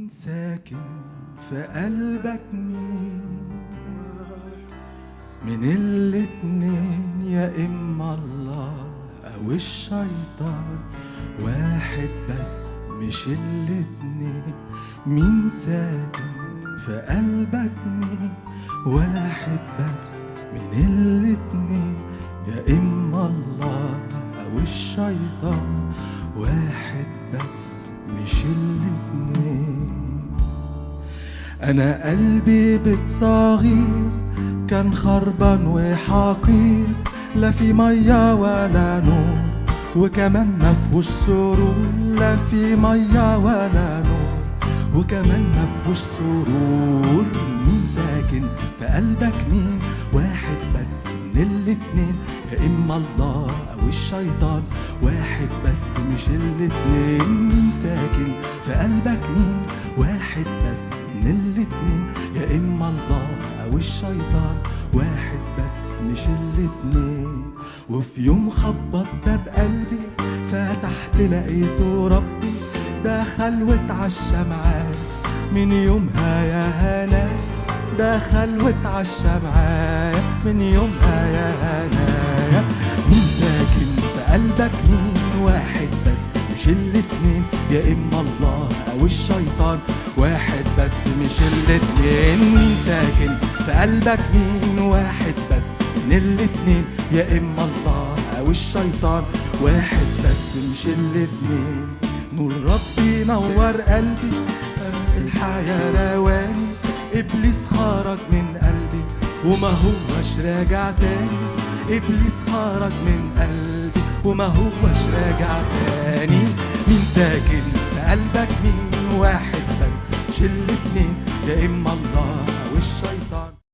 ساكن في قلبك مين؟ من الاتنين، يا إما الله أو الشيطان، واحد بس مش الاتنين. مين ساكن في قلبك مين؟ واحد بس من الاتنين، يا إما الله أو الشيطان، واحد بس مش الاتنين. أنا قلبي بتصاغير كان خربان وحقير، لا في مية ولا نور، وكمان مفهوش سرور. لا في مية ولا نور، وكمان مفهوش سرور. مين ساكن في قلبك مين؟ واحد بس من الاتنين، يا إما الله أو الشيطان، واحد بس مش الاتنين. مين ساكن في قلبك مين؟ واحد بس من الاتنين، يا إما الله أو الشيطان، واحد بس مش الاتنين. وفي يوم خبط باب قلبي، فتحت لقيته ربي، دخل واتعشى معايا. من يومها يا هنا دخل واتعشى معايا، من يومها يا هنايا. مين ساكن في قلبك مين؟ واحد بس مش الاتنين، يا إما الله أو الشيطان، واحد بس مش الاتنين. مين ساكن في قلبك مين؟ واحد بس من الاتنين، يا إما الله أو الشيطان، واحد بس مش الاتنين. نور ربي نور قلبي، الحياة رواني. إبليس خرج من قلبي وما هوش راجع تاني. إبليس خرج من قلبي وما هوش راجع تاني. مين ساكن في قلبك مين؟ واحد بس مش الاتنين، يا إما الله